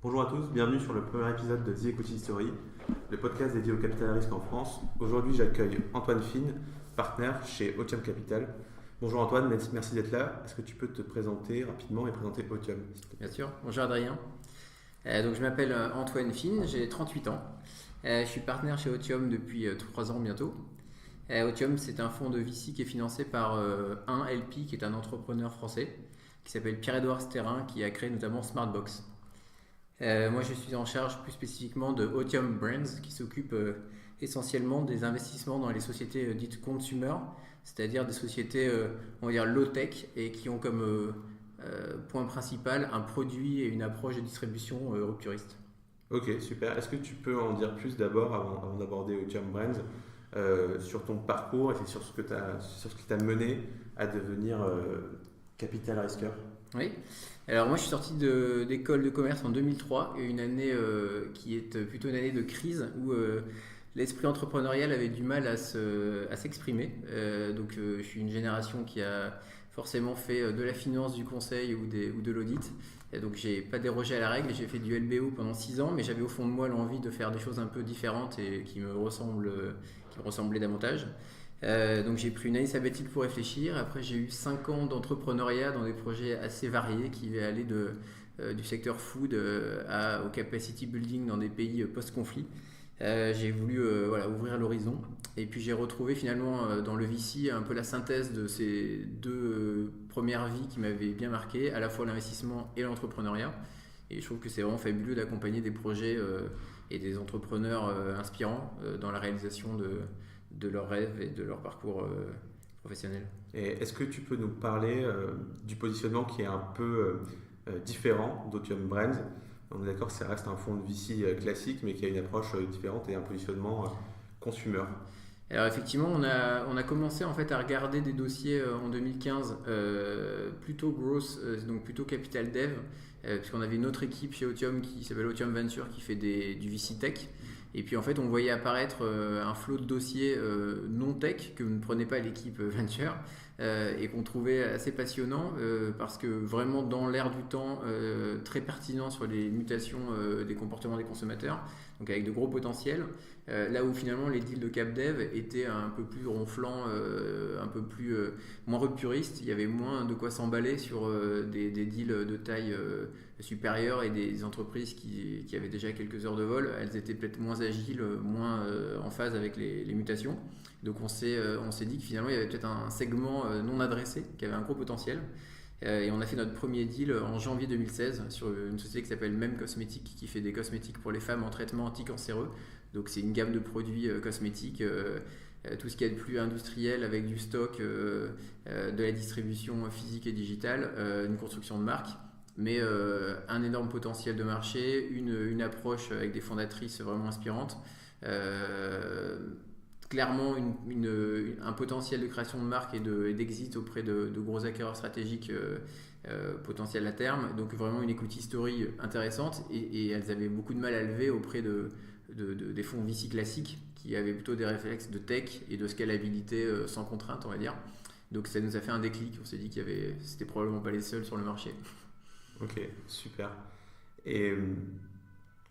Bonjour à tous, bienvenue sur le premier épisode de The Equity Story, le podcast dédié au capital risque en France. Aujourd'hui, j'accueille Antoine Fine, partenaire chez Otium Capital. Bonjour Antoine, merci d'être là. Est-ce que tu peux te présenter rapidement et présenter Otium, s'il te plaît? Bien sûr. Bonjour Adrien. Donc je m'appelle Antoine Fine, j'ai 38 ans. Je suis partenaire chez Otium depuis 3 ans bientôt. Otium, c'est un fonds de VC qui est financé par un LP qui est un entrepreneur français qui s'appelle Pierre-Édouard Sterrin qui a créé notamment Smartbox. Moi, je suis en charge plus spécifiquement de Otium Brands qui s'occupe essentiellement des investissements dans les sociétés dites consumer, c'est-à-dire des sociétés, on va dire low-tech et qui ont comme point principal un produit et une approche de distribution rupturiste. Ok, super. Est-ce que tu peux en dire plus d'abord, avant d'aborder Otium Brands, sur ton parcours et sur sur ce qui t'a mené à devenir capital risqueur? Oui. Alors moi je suis sorti d'école de commerce en 2003, une année qui est plutôt une année de crise où l'esprit entrepreneurial avait du mal à s'exprimer. Je suis une génération qui a forcément fait de la finance, du conseil ou de l'audit. Et donc j'ai pas dérogé à la règle, j'ai fait du LBO pendant 6 ans, mais j'avais au fond de moi l'envie de faire des choses un peu différentes et qui me ressemblaient davantage. Donc j'ai pris une année sabbatique pour réfléchir. Après j'ai eu 5 ans d'entrepreneuriat dans des projets assez variés qui allaient du secteur food au capacity building dans des pays post-conflit. J'ai voulu ouvrir l'horizon et puis j'ai retrouvé finalement dans le VC un peu la synthèse de ces deux premières vies qui m'avaient bien marqué, à la fois l'investissement et l'entrepreneuriat. Et je trouve que c'est vraiment fabuleux d'accompagner des projets et des entrepreneurs inspirants dans la réalisation de leurs rêves et de leur parcours professionnel. Et est-ce que tu peux nous parler du positionnement qui est un peu différent d'Otium Brands? On est d'accord que ça reste un fonds de VC classique, mais qui a une approche différente et un positionnement consumer. Alors effectivement, on a commencé en fait à regarder des dossiers en 2015 plutôt growth, donc plutôt capital dev, puisqu'on avait une autre équipe chez Otium qui s'appelle Otium Venture qui fait du VC tech. Et puis en fait, on voyait apparaître un flot de dossiers non tech que ne prenait pas l'équipe Venture et qu'on trouvait assez passionnant parce que vraiment dans l'air du temps, très pertinent sur les mutations des comportements des consommateurs, donc avec de gros potentiels. Là où finalement les deals de CapDev étaient un peu plus ronflants, un peu plus moins rupturistes, il y avait moins de quoi s'emballer sur des deals de taille supérieure et des entreprises qui avaient déjà quelques heures de vol. Elles étaient peut-être moins agiles, moins en phase avec les mutations. Donc on s'est dit que finalement il y avait peut-être un segment non adressé qui avait un gros potentiel. Et on a fait notre premier deal en janvier 2016 sur une société qui s'appelle Même Cosmétiques qui fait des cosmétiques pour les femmes en traitement anticancéreux. Donc c'est une gamme de produits cosmétiques, tout ce qui est de plus industriel avec du stock, de la distribution physique et digitale, une construction de marque, mais un énorme potentiel de marché, une approche avec des fondatrices vraiment inspirantes. Clairement un potentiel de création de marque et d'exit auprès de gros acquéreurs stratégiques potentiels à terme. Donc vraiment une equity story intéressante et elles avaient beaucoup de mal à lever auprès des fonds VC classiques qui avaient plutôt des réflexes de tech et de scalabilité sans contrainte, on va dire. Donc ça nous a fait un déclic, on s'est dit c'était probablement pas les seuls sur le marché. Ok, super. Et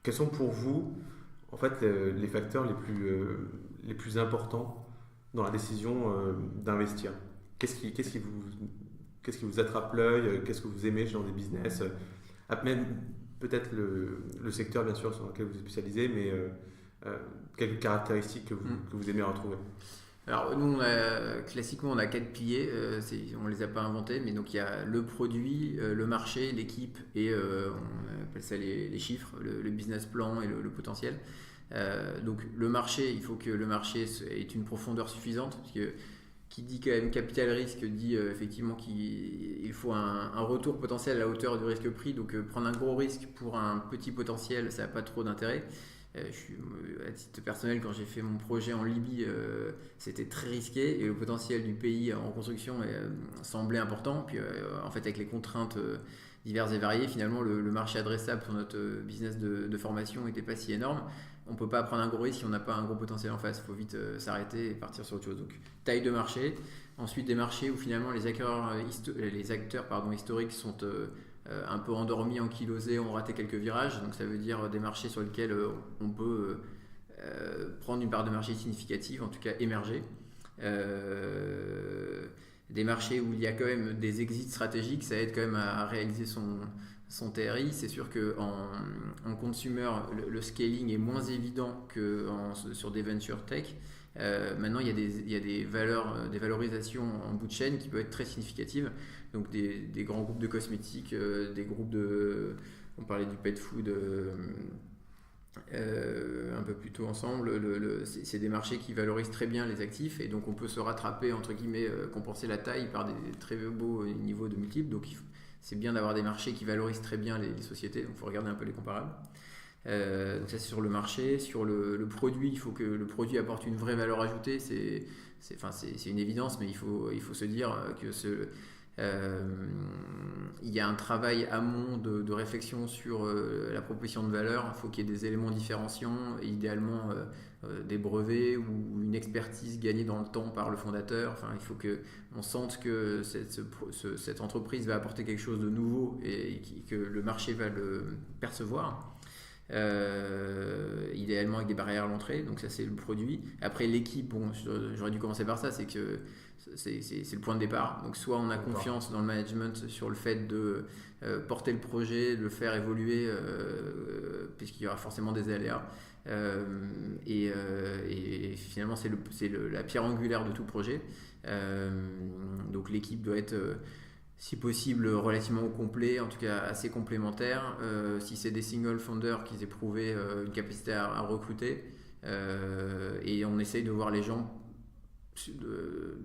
quels sont pour vous, en fait, les facteurs les plus importants dans la décision d'investir? Qu'est-ce qui vous attrape l'œil? Qu'est-ce que vous aimez dans des business? Même peut-être le secteur, bien sûr, sur lequel vous êtes spécialisé, mais quelques caractéristiques que vous aimez retrouver? Alors nous, classiquement, on a 4 piliers, on ne les a pas inventés, mais donc il y a le produit, le marché, l'équipe et on appelle ça les chiffres, le business plan et le potentiel. Donc le marché, il faut que le marché ait une profondeur suffisante, parce que qui dit quand même capital risque dit effectivement qu'il faut un retour potentiel à la hauteur du risque pris, donc prendre un gros risque pour un petit potentiel, ça n'a pas trop d'intérêt. À titre personnel, quand j'ai fait mon projet en Libye, c'était très risqué et le potentiel du pays en reconstruction semblait important. Puis en fait, avec les contraintes diverses et variées, finalement, le marché adressable pour notre business de formation n'était pas si énorme. On ne peut pas prendre un gros risque si on n'a pas un gros potentiel en face. Il faut vite s'arrêter et partir sur autre chose. Donc, taille de marché. Ensuite, des marchés où finalement les acteurs historiques sont un peu endormis, ankylosés, ont raté quelques virages. Donc ça veut dire des marchés sur lesquels on peut prendre une part de marché significative, en tout cas émerger. Des marchés où il y a quand même des exits stratégiques, ça aide quand même à réaliser son TRI. C'est sûr qu'en consumer, le scaling est moins évident que sur des ventures tech. Maintenant, il y a des valorisations en bout de chaîne qui peuvent être très significatives. Donc des grands groupes de cosmétiques, des groupes on parlait du pet food un peu plus tôt ensemble. C'est des marchés qui valorisent très bien les actifs et donc on peut se rattraper, entre guillemets, compenser la taille par des très beaux niveaux de multiples. Donc c'est bien d'avoir des marchés qui valorisent très bien les sociétés, donc il faut regarder un peu les comparables. Donc ça c'est sur le marché. Sur le produit, il faut que le produit apporte une vraie valeur ajoutée. C'est une évidence, mais il faut se dire que il y a un travail amont de réflexion sur la proposition de valeur. Il faut qu'il y ait des éléments différenciants, idéalement des brevets ou une expertise gagnée dans le temps par le fondateur. Enfin, il faut qu'on sente que cette entreprise va apporter quelque chose de nouveau et que le marché va le percevoir. Idéalement avec des barrières à l'entrée, donc ça c'est le produit. Après l'équipe, bon, j'aurais dû commencer par ça, c'est que c'est le point de départ. Donc soit on a confiance dans le management sur le fait de porter le projet, de le faire évoluer, puisqu'il y aura forcément des aléas. Et finalement c'est la pierre angulaire de tout projet. Donc l'équipe doit être si possible relativement au complet, en tout cas assez complémentaire. Si c'est des single founders qui aient prouvé une capacité à recruter, et on essaye de voir les gens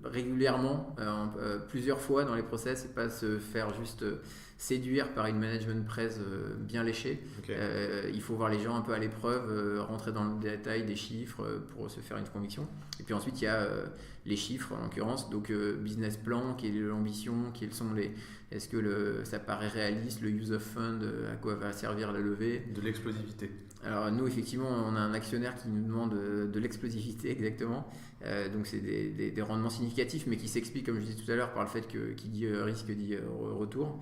régulièrement, plusieurs fois dans les process, et pas se faire juste séduire par une management presse bien léchée. Okay. Il faut voir les gens un peu à l'épreuve, rentrer dans le détail des chiffres pour se faire une conviction. Et puis ensuite il y a les chiffres en l'occurrence, donc business plan, quelle est l'ambition, est-ce que ça paraît réaliste, le use of fund, à quoi va servir la levée. De l'explosivité. Alors nous effectivement on a un actionnaire qui nous demande de l'explosivité exactement, donc c'est des rendements significatifs mais qui s'expliquent comme je disais tout à l'heure par le fait que qui dit risque dit retour.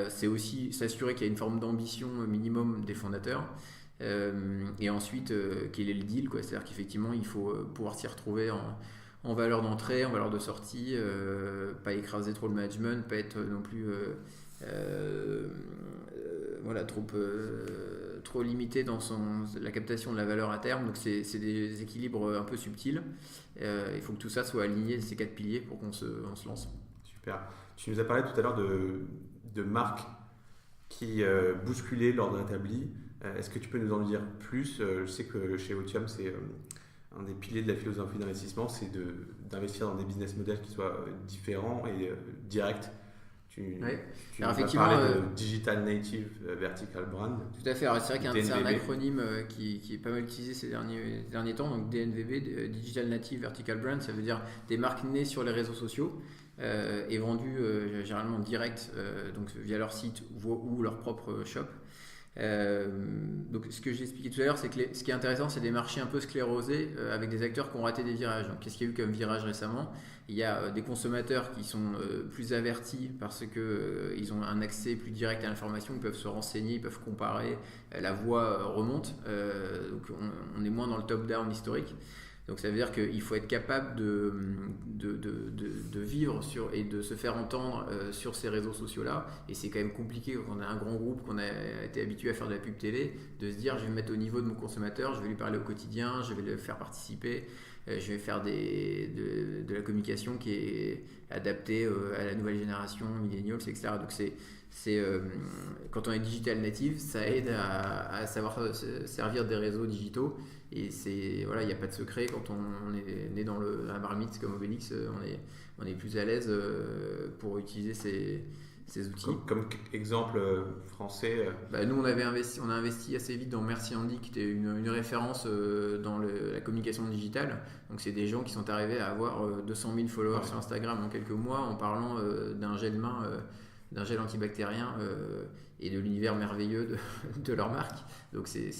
C'est aussi s'assurer qu'il y a une forme d'ambition minimum des fondateurs, et ensuite quel est le deal, quoi. C'est-à-dire qu'effectivement il faut pouvoir s'y retrouver en valeur d'entrée, en valeur de sortie, pas écraser trop le management, pas être non plus voilà, trop limité dans la captation de la valeur à terme. Donc c'est des équilibres un peu subtils. Il faut que tout ça soit aligné, ces 4 piliers, pour qu'on se lance. Super. Tu nous as parlé tout à l'heure de marques qui bousculaient l'ordre établi. Est-ce que tu peux nous en dire plus? Je sais que chez Otium, c'est un des piliers de la philosophie d'investissement, c'est d'investir dans des business models qui soient différents et directs. Tu nous as parlé de Digital Native Vertical Brand. Tout à fait. Alors, c'est vrai qu'il y a un acronyme qui est pas mal utilisé ces derniers temps. Donc DNVB, Digital Native Vertical Brand, ça veut dire des marques nées sur les réseaux sociaux et vendues généralement direct, donc via leur site ou leur propre shop. Donc ce que j'ai expliqué tout à l'heure, c'est que ce qui est intéressant, c'est des marchés un peu sclérosés avec des acteurs qui ont raté des virages. Donc, qu'est-ce qu'il y a eu comme virage récemment? Il y a des consommateurs qui sont plus avertis parce qu'ils ont un accès plus direct à l'information, ils peuvent se renseigner, ils peuvent comparer, la voix remonte, donc on est moins dans le top-down historique. Donc ça veut dire qu'il faut être capable de vivre et de se faire entendre sur ces réseaux sociaux-là. Et c'est quand même compliqué quand on a un grand groupe, qu'on a été habitué à faire de la pub télé, de se dire je vais me mettre au niveau de mon consommateur, je vais lui parler au quotidien, je vais le faire participer, je vais faire de la communication qui est adaptée à la nouvelle génération, millennials, etc. Donc quand on est digital native, ça aide à savoir servir des réseaux digitaux. Et il n'y a pas de secret, quand on est né dans la marmite comme Obélix, on est plus à l'aise pour utiliser ces outils. Comme exemple français nous on a investi assez vite dans Merci Andy, qui était une référence dans la communication digitale. Donc c'est des gens qui sont arrivés à avoir 200 000 followers sur Instagram en quelques mois en parlant d'un gel de main, d'un gel antibactérien et de l'univers merveilleux de leur marque. Donc c'est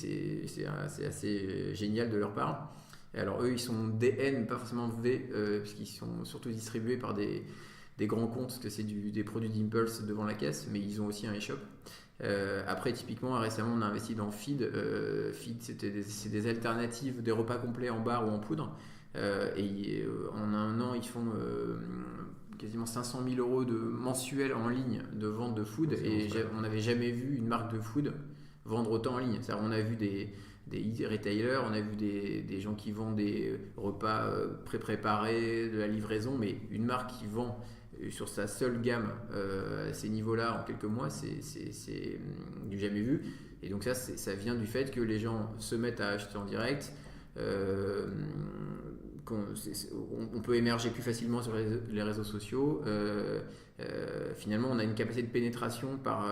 assez génial de leur part. Et alors eux ils sont DN, pas forcément V, puisqu'ils sont surtout distribués par des des grands comptes, parce que c'est des produits d'impulse devant la caisse, mais ils ont aussi un e-shop. Après, typiquement, récemment, on a investi dans Feed. Feed, c'est des alternatives des repas complets en barre ou en poudre. En un an, ils font quasiment 500 000 euros de mensuels en ligne de vente de food. On n'avait jamais vu une marque de food vendre autant en ligne. C'est-à-dire, on a vu des retailers, on a vu des gens qui vendent des repas pré-préparés, de la livraison, mais une marque qui vend sur sa seule gamme à ces niveaux-là en quelques mois, c'est du jamais vu. Et donc ça vient du fait que les gens se mettent à acheter en direct. On peut émerger plus facilement sur les réseaux sociaux. Finalement, on a une capacité de pénétration par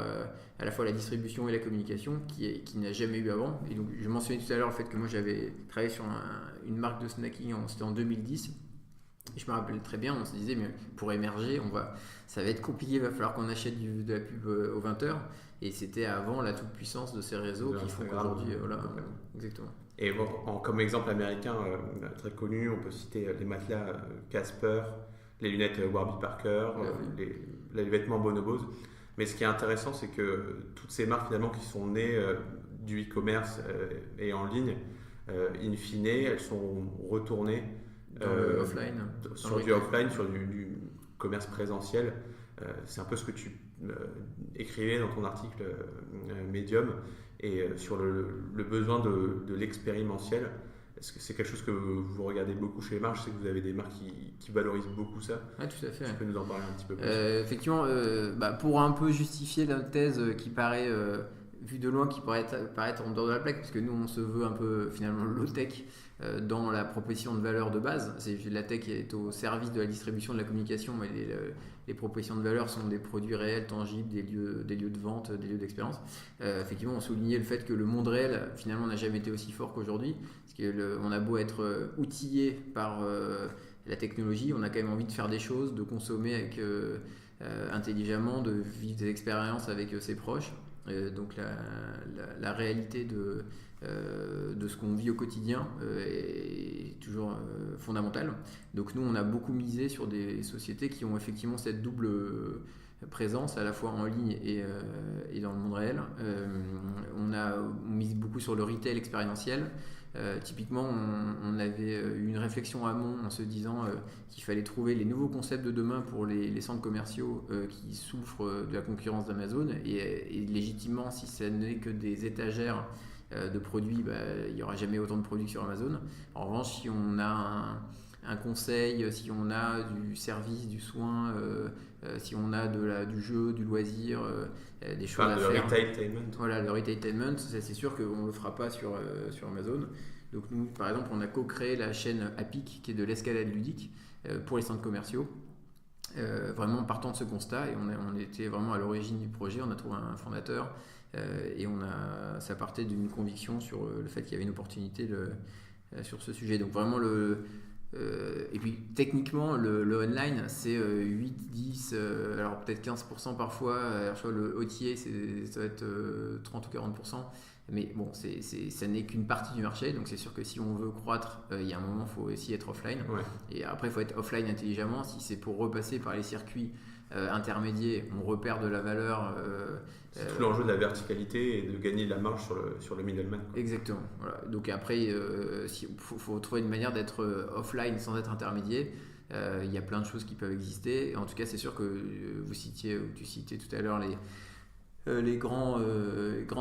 à la fois la distribution et la communication qui n'a jamais eu avant. Et donc, je mentionnais tout à l'heure le fait que moi j'avais travaillé sur une marque de snacking, c'était en 2010. Et je me rappelle très bien, on se disait, mais pour émerger, ça va être compliqué, il va falloir qu'on achète de la pub aux 20h. Et c'était avant la toute-puissance de ces réseaux qui font qu'aujourd'hui, exactement. Et bon, comme exemple américain très connu, on peut citer les matelas Casper, les lunettes Warby Parker, les vêtements Bonobos. Mais ce qui est intéressant, c'est que toutes ces marques finalement qui sont nées du e-commerce et en ligne, in fine, elles sont retournées sur du offline, sur du commerce présentiel. C'est un peu ce que tu écrivais dans ton article Medium, et sur le besoin de l'expérimentiel. Est-ce que c'est quelque chose que vous regardez beaucoup chez les marques? Je sais que vous avez des marques qui valorisent beaucoup ça. Oui, tout à fait. Tu peux nous en parler un petit peu plus? Effectivement, pour un peu justifier la thèse qui paraît, vue de loin, qui pourrait paraître en dehors de la plaque, parce que nous, on se veut un peu finalement low-tech dans la proposition de valeur de base. La tech est au service de la distribution, de la communication, mais les propositions de valeur sont des produits réels, tangibles, des lieux de vente, des lieux d'expérience. Effectivement, on soulignait le fait que le monde réel, finalement, n'a jamais été aussi fort qu'aujourd'hui. Parce qu'on a beau être outillé par la technologie, on a quand même envie de faire des choses, de consommer intelligemment, de vivre des expériences avec ses proches. Donc la réalité de ce qu'on vit au quotidien est toujours fondamentale. Donc nous, on a beaucoup misé sur des sociétés qui ont effectivement cette double présence, à la fois en ligne et dans le monde réel. On mise beaucoup sur le retail expérientiel. Typiquement, on avait eu une réflexion amont en se disant qu'il fallait trouver les nouveaux concepts de demain pour les centres commerciaux qui souffrent de la concurrence d'Amazon. Et légitimement, si ce n'est que des étagères de produits, il n'y aura jamais autant de produits que sur Amazon. En revanche, si on a un conseil, si on a du service, du soin, si on a du jeu, du loisir, des choses à faire. Le retailtainment. Voilà, le retailtainment, c'est sûr qu'on ne le fera pas sur Amazon. Donc nous, par exemple, on a co-créé la chaîne Apic, qui est de l'escalade ludique pour les centres commerciaux. Vraiment partant de ce constat, et on était vraiment à l'origine du projet, on a trouvé un fondateur, et ça partait d'une conviction sur le fait qu'il y avait une opportunité sur ce sujet. Donc vraiment et puis techniquement le online c'est 8, 10, alors peut-être 15% parfois, alors, je vois, le OTA ça va être 30 ou 40%, mais bon ça n'est qu'une partie du marché, donc c'est sûr que si on veut croître, il y a un moment il faut aussi être offline, et après il faut être offline intelligemment. Si c'est pour repasser par les circuits intermédiaires, on repère de la valeur. C'est tout l'enjeu de la verticalité et de gagner de la marge sur le middleman. Exactement. Voilà. Donc après, il faut trouver une manière d'être offline sans être intermédiaire. Il y a plein de choses qui peuvent exister. Et en tout cas, c'est sûr que tu citais tout à l'heure les grandes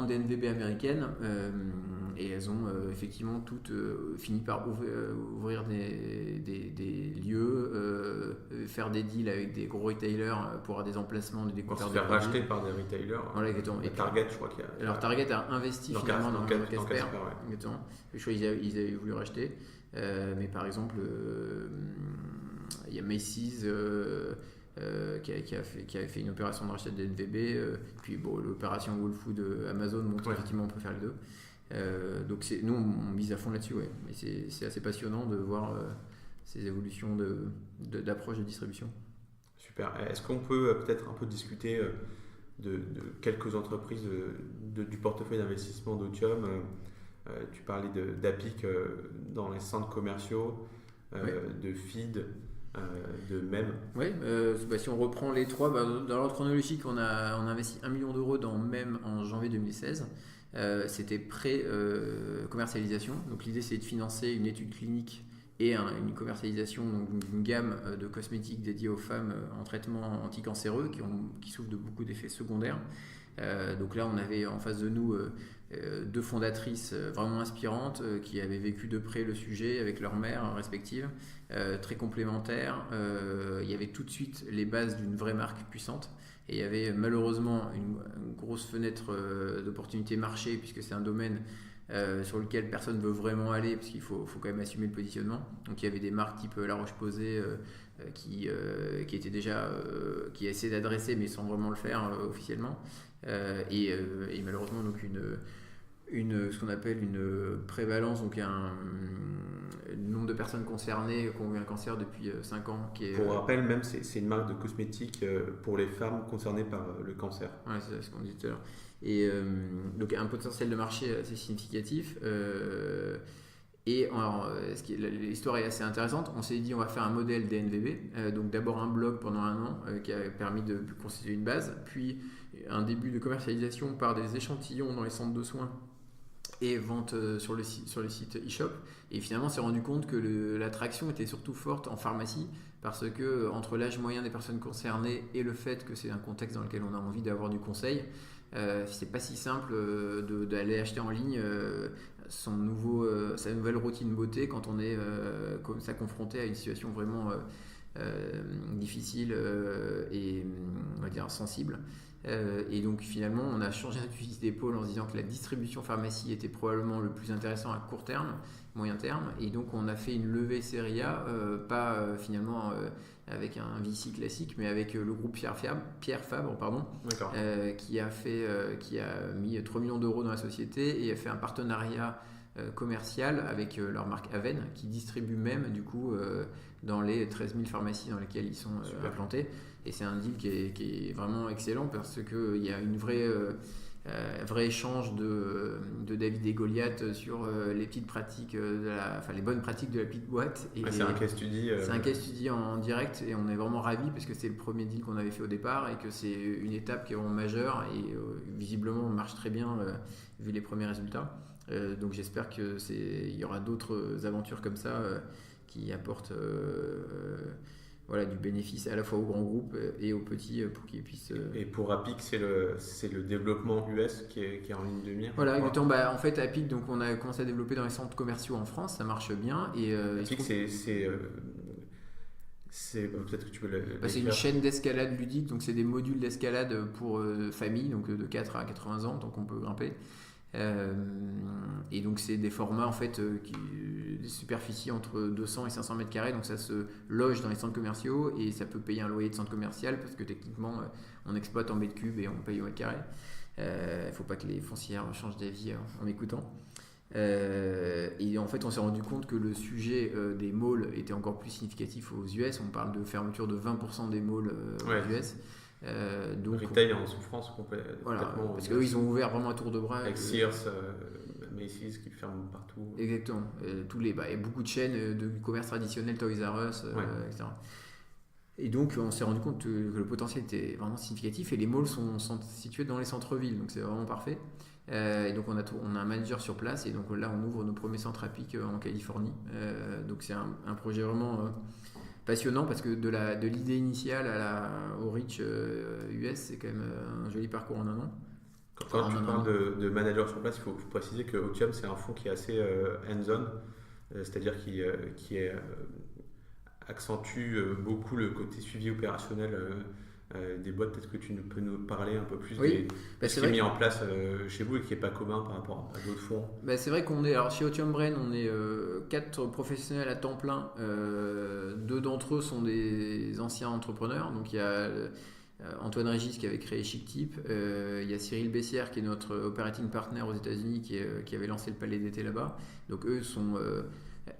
DNVB américaines, et elles ont effectivement toutes fini par ouvrir des lieux, faire des deals avec des gros retailers pour avoir des emplavancements, des découvertes. Se faire racheter par des retailers. Voilà, exactement. Et Target, je crois qu'il y a. Alors Target a investi finalement dans Casper. Exactement. Je crois qu'ils avaient voulu racheter, mais par exemple, il y a Macy's. Qui avait fait une opération de rachat de NVB, puis bon, l'opération Whole Foods Amazon montre effectivement on peut faire les deux. Donc nous on mise à fond là-dessus, mais c'est assez passionnant de voir ces évolutions d'approche de distribution. Super. Est-ce qu'on peut peut-être un peu discuter de quelques entreprises du portefeuille d'investissement d'Otium? Tu parlais d'Apic dans les centres commerciaux, de Feed. de MEM. Oui, si on reprend les trois, dans l'ordre chronologique, on a investi 1 million d'euros dans MEM en janvier 2016. C'était pré-commercialisation. Donc l'idée, c'est de financer une étude clinique et une commercialisation d'une gamme de cosmétiques dédiés aux femmes en traitement anticancéreux qui souffrent de beaucoup d'effets secondaires. Donc là, on avait en face de nous deux fondatrices vraiment inspirantes qui avaient vécu de près le sujet avec leurs mères respectives, très complémentaires. Il y avait tout de suite les bases d'une vraie marque puissante. Et il y avait malheureusement une grosse fenêtre d'opportunité marché, puisque c'est un domaine sur lequel personne ne veut vraiment aller, parce qu'il faut quand même assumer le positionnement. Donc il y avait des marques type La Roche-Posay qui étaient déjà, qui essaient d'adresser, mais sans vraiment le faire officiellement. Et malheureusement, donc ce qu'on appelle une prévalence, donc un nombre de personnes concernées qui ont eu un cancer depuis 5 ans. Pour rappel, même c'est une marque de cosmétiques pour les femmes concernées par le cancer. Ouais, c'est ce qu'on dit tout à l'heure. Et donc un potentiel de marché assez significatif. Et alors, l'histoire est assez intéressante. On s'est dit on va faire un modèle DNVB. Donc d'abord un blog pendant 1 an qui a permis de constituer une base, puis un début de commercialisation par des échantillons dans les centres de soins et vente sur le site e-shop. Et finalement, on s'est rendu compte que l'attraction était surtout forte en pharmacie, parce que entre l'âge moyen des personnes concernées et le fait que c'est un contexte dans lequel on a envie d'avoir du conseil, c'est pas si simple d'aller acheter en ligne sa nouvelle routine beauté quand on est comme ça confronté à une situation vraiment difficile et on va dire sensible. Et donc finalement on a changé notre fusil d'épaule en se disant que la distribution pharmacie était probablement le plus intéressant à court terme, moyen terme, et donc on a fait une levée série A, pas finalement avec un VC classique, mais avec le groupe Pierre Fabre, qui a mis 3 millions d'euros dans la société et a fait un partenariat commercial avec leur marque Aven, qui distribue même du coup dans les 13 000 pharmacies dans lesquelles ils sont implantés. Et c'est un deal qui est vraiment excellent, parce qu'il y a une vrai échange de David et Goliath sur les petites pratiques, les bonnes pratiques de la petite boîte. Et c'est un case study. C'est un case study en direct, et on est vraiment ravis parce que c'est le premier deal qu'on avait fait au départ et que c'est une étape qui est vraiment majeure et visiblement marche très bien vu les premiers résultats. Donc j'espère qu'il y aura d'autres aventures comme ça qui apportent du bénéfice à la fois aux grands groupes et aux petits pour qu'ils puissent. Et pour Apic, c'est le développement US qui est en ligne de mire. Voilà, exactement. En fait, Apic, donc on a commencé à développer dans les centres commerciaux en France, ça marche bien. Et Apic, c'est peut-être que tu peux c'est une chaîne d'escalade ludique, donc c'est des modules d'escalade pour familles, donc de 4 à 80 ans, donc on peut grimper. Et donc c'est des formats en fait des superficies entre 200 et 500 mètres carrés, donc ça se loge dans les centres commerciaux et ça peut payer un loyer de centre commercial, parce que techniquement on exploite en mètres cubes et on paye au mètre carré. Il ne faut pas que les foncières changent d'avis en m'écoutant. Et en fait on s'est rendu compte que le sujet des malls était encore plus significatif aux US. On parle de fermeture de 20% des malls aux US. Donc, retail en souffrance complètement. Voilà, parce qu'eux ils ont ouvert vraiment à tour de bras. Avec Sears, Macy's qui ferment partout. Exactement. Il y a beaucoup de chaînes de commerce traditionnel, Toys R Us, etc. Et donc on s'est rendu compte que le potentiel était vraiment significatif, et les malls sont situés dans les centres-villes, donc c'est vraiment parfait. Et donc on a un manager sur place, et donc là on ouvre nos premiers centres Apic en Californie. Donc c'est un projet vraiment passionnant, parce que de l'idée initiale au reach US, c'est quand même un joli parcours en 1 an. Quand tu parles de manager sur place, il faut préciser que Otium, c'est un fonds qui est assez hands-on, c'est-à-dire qui accentue beaucoup le côté suivi opérationnel des boîtes. Peut-être que tu peux nous parler un peu plus de ce qui est mis en place chez vous et qui n'est pas commun par rapport à d'autres fonds. C'est vrai alors chez Otium Brain, on est 4 professionnels à temps plein. 2 d'entre eux sont des anciens entrepreneurs. Donc il y a Antoine Régis qui avait créé Chictip, il y a Cyril Bessière qui est notre operating partner aux États-Unis qui avait lancé le palais d'été là-bas. Donc eux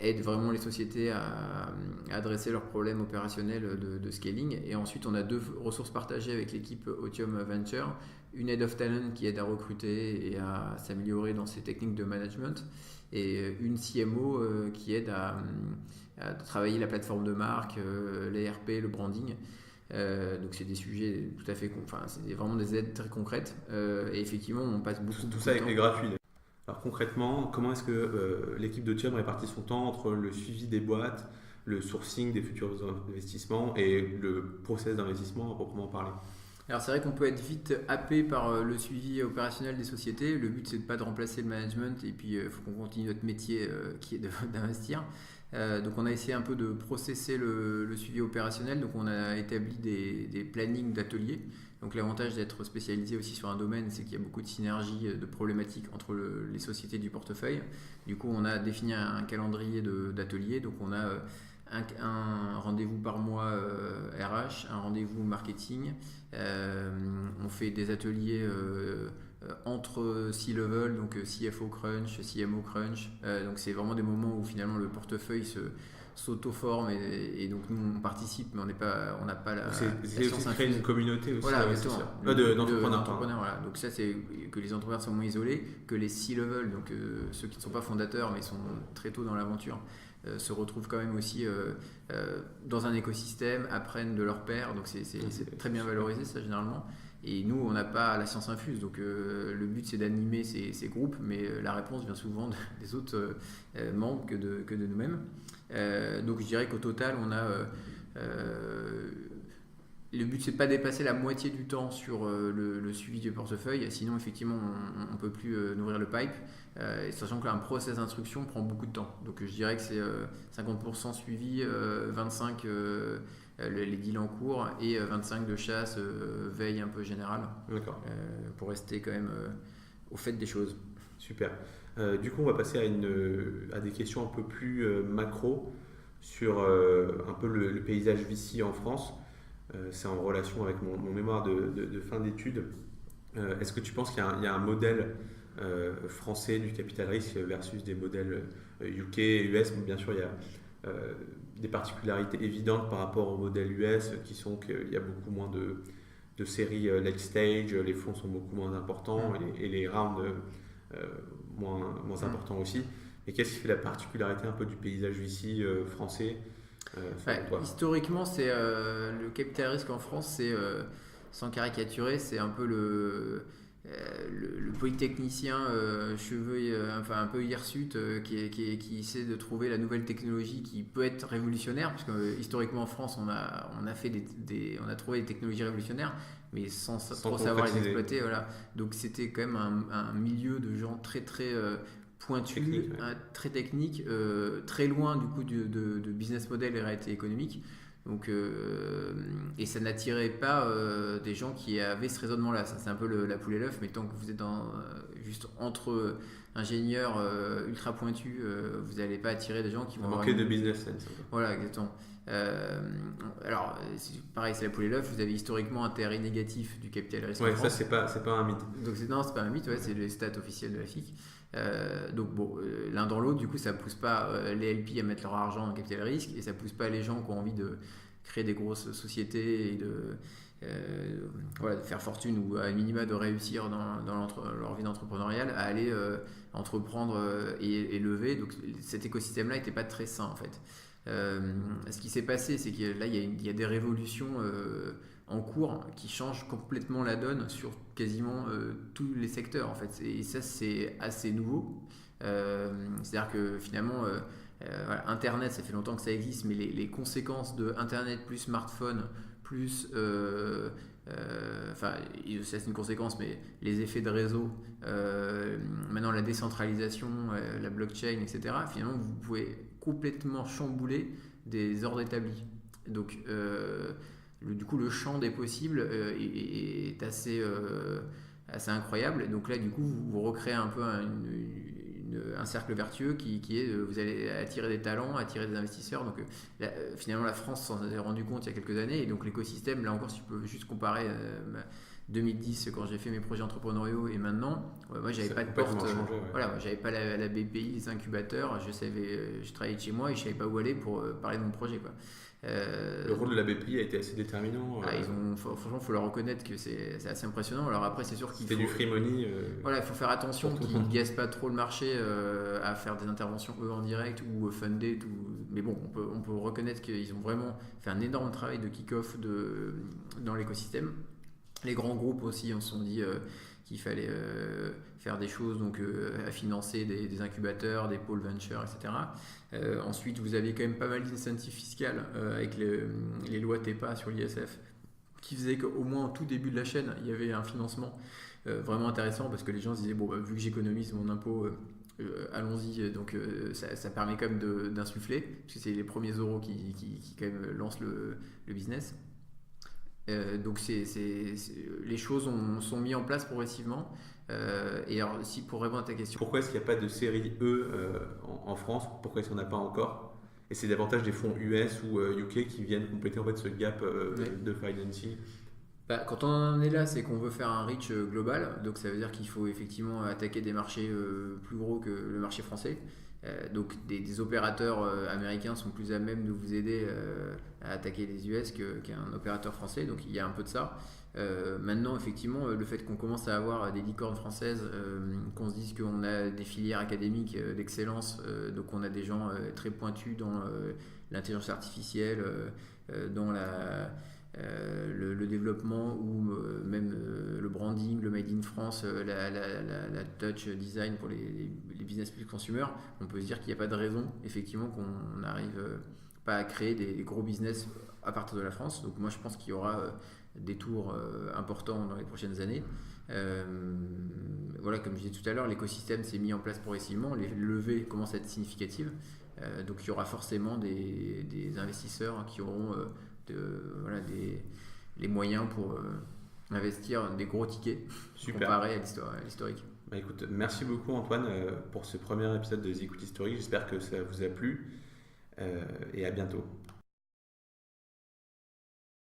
aident vraiment les sociétés à adresser leurs problèmes opérationnels de scaling. Et ensuite on a 2 ressources partagées avec l'équipe Otium Venture, une head of talent qui aide à recruter et à s'améliorer dans ses techniques de management, et une CMO qui aide à travailler la plateforme de marque, l'ERP, le branding. Donc c'est des sujets tout à fait, c'est vraiment des aides très concrètes, et effectivement on passe beaucoup Tout de ça temps. est gratuit. Alors concrètement, comment est-ce que l'équipe d'Otium répartit son temps entre le suivi des boîtes, le sourcing des futurs investissements et le process d'investissement à proprement parler? Alors c'est vrai qu'on peut être vite happé par le suivi opérationnel des sociétés. Le but c'est de pas de remplacer le management, et puis il faut qu'on continue notre métier qui est d'investir. Donc on a essayé un peu de processer le suivi opérationnel. Donc on a établi des plannings d'ateliers. Donc l'avantage d'être spécialisé aussi sur un domaine, c'est qu'il y a beaucoup de synergies, de problématiques entre les sociétés du portefeuille. Du coup on a défini un calendrier d'ateliers. Donc on a un rendez-vous par mois RH, un rendez-vous marketing. On fait des ateliers entre C-level, donc CFO crunch, CMO crunch. Donc c'est vraiment des moments où finalement le portefeuille s'auto-forme, et donc nous on participe, mais on n'a pas la science infuse. Créer une communauté aussi. Voilà, d'entrepreneurs. Voilà. Donc ça c'est que les entrepreneurs sont moins isolés, que les C-level, donc ceux qui ne sont pas fondateurs mais sont très tôt dans l'aventure, se retrouvent quand même aussi dans un écosystème, apprennent de leur pairs, donc c'est très bien valorisé ça généralement. Et nous, on n'a pas la science infuse, donc le but c'est d'animer ces groupes, mais la réponse vient souvent des autres membres que de nous-mêmes. Donc je dirais qu'au total, on a le but c'est de pas dépasser la moitié du temps sur le suivi du portefeuille, sinon effectivement on peut plus nourrir le pipe, sachant qu'un process d'instruction prend beaucoup de temps. Donc je dirais que c'est 50% suivi, 25% les deals en cours, et 25% de chasse, veille un peu générale, pour rester quand même au fait des choses. Super. Du coup on va passer à des questions un peu plus macro sur un peu le paysage VC en France. C'est en relation avec mon mémoire de fin d'études. Est-ce que tu penses qu'il y a un modèle français du capital risque versus des modèles UK et US? Bien sûr, il y a des particularités évidentes par rapport au modèle US, qui sont qu'il y a beaucoup moins de séries late stage, les fonds sont beaucoup moins importants, et les rounds moins importants aussi. Et qu'est-ce qui fait la particularité un peu du paysage VC français? Historiquement, c'est le capital risque en France, c'est sans caricaturer, c'est un peu le polytechnicien cheveux, un peu hirsute, qui essaie de trouver la nouvelle technologie qui peut être révolutionnaire, parce que historiquement en France on a trouvé des technologies révolutionnaires, mais sans trop savoir les exploiter. Voilà. Donc c'était quand même un milieu de gens très pointu, très technique, très loin du coup de business model et réalité économique. Donc, et ça n'attirait pas des gens qui avaient ce raisonnement-là. Ça, c'est un peu la poule et l'œuf, mais tant que vous êtes juste entre ingénieurs ultra pointus, vous n'allez pas attirer des gens qui vont manquer de business sense. Voilà, exactement. Alors, pareil, c'est la poule et l'œuf. Vous avez historiquement un TRI négatif du capital risque. Ouais, ça c'est pas un mythe. Donc c'est pas un mythe, c'est les stats officiels de la FIC. Donc bon, l'un dans l'autre, du coup, ça pousse pas les LP à mettre leur argent dans le capital risque, et ça pousse pas les gens qui ont envie de créer des grosses sociétés et de faire fortune, ou à minima de réussir dans leur vie d'entrepreneuriale, à aller entreprendre et lever. Donc cet écosystème-là n'était pas très sain en fait. Ce qui s'est passé, c'est que là il y a des révolutions en cours qui changent complètement la donne sur quasiment tous les secteurs en fait, et ça c'est assez nouveau. C'est-à-dire que finalement Internet, ça fait longtemps que ça existe, mais les conséquences de Internet plus smartphone plus ça c'est une conséquence, mais les effets de réseau, maintenant la décentralisation, la blockchain, etc., finalement vous pouvez complètement chambouler des ordres établis. Donc du coup le champ des possibles est assez incroyable, et donc là du coup vous recréez un peu un cercle vertueux qui est vous allez attirer des talents, attirer des investisseurs. Donc finalement la France s'en est rendu compte il y a quelques années, et donc l'écosystème, là encore si tu peux juste comparer 2010 quand j'ai fait mes projets entrepreneuriaux et maintenant, moi j'avais pas de porte, moi j'avais pas la BPI, les incubateurs, je travaillais de chez moi et je savais pas où aller pour parler de mon projet quoi. Le rôle de la BPI a été assez déterminant. Franchement, il faut leur reconnaître que c'est assez impressionnant. Alors après, c'est sûr qu'il faut... du free money. Voilà, il faut faire attention qu'ils ne gaspent pas trop le marché à faire des interventions eux en direct ou funded. Mais bon, on peut reconnaître qu'ils ont vraiment fait un énorme travail de kick-off dans l'écosystème. Les grands groupes aussi, on se sont dit qu'il fallait faire des choses, donc à financer des incubateurs, des pôles venture, etc. Ensuite, vous aviez quand même pas mal d'incentives fiscales avec les lois TEPA sur l'ISF, qui faisaient qu'au moins en tout début de la chaîne, il y avait un financement vraiment intéressant, parce que les gens se disaient, vu que j'économise mon impôt, allons-y, donc ça permet quand même d'insuffler, parce que c'est les premiers euros qui quand même lancent le business. Donc les choses sont mises en place progressivement. Et alors, si pour répondre à ta question, pourquoi est-ce qu'il n'y a pas de série E en France? Pourquoi est-ce qu'il n'y en a pas encore? Et c'est davantage des fonds US ou UK qui viennent compléter en fait ce gap de financing. Quand on en est là, c'est qu'on veut faire un reach global, donc ça veut dire qu'il faut effectivement attaquer des marchés plus gros que le marché français. Donc des opérateurs américains sont plus à même de vous aider à attaquer les US qu'un opérateur français, donc il y a un peu de ça. Maintenant, effectivement, le fait qu'on commence à avoir des licornes françaises, qu'on se dise qu'on a des filières académiques d'excellence, donc on a des gens très pointus dans l'intelligence artificielle, dans le développement ou même le branding, le made in France, la touch design pour les business plus consumer, on peut se dire qu'il n'y a pas de raison effectivement qu'on n'arrive pas à créer des gros business à partir de la France. Donc moi je pense qu'il y aura des tours importants dans les prochaines années. Voilà, comme je disais tout à l'heure, l'écosystème s'est mis en place progressivement, les levées commencent à être significatives, donc il y aura forcément des investisseurs qui auront les moyens pour investir des gros tickets. Super. Comparé à l'historique. Écoute, merci beaucoup Antoine pour ce premier épisode de The Equity Story. J'espère que ça vous a plu et à bientôt.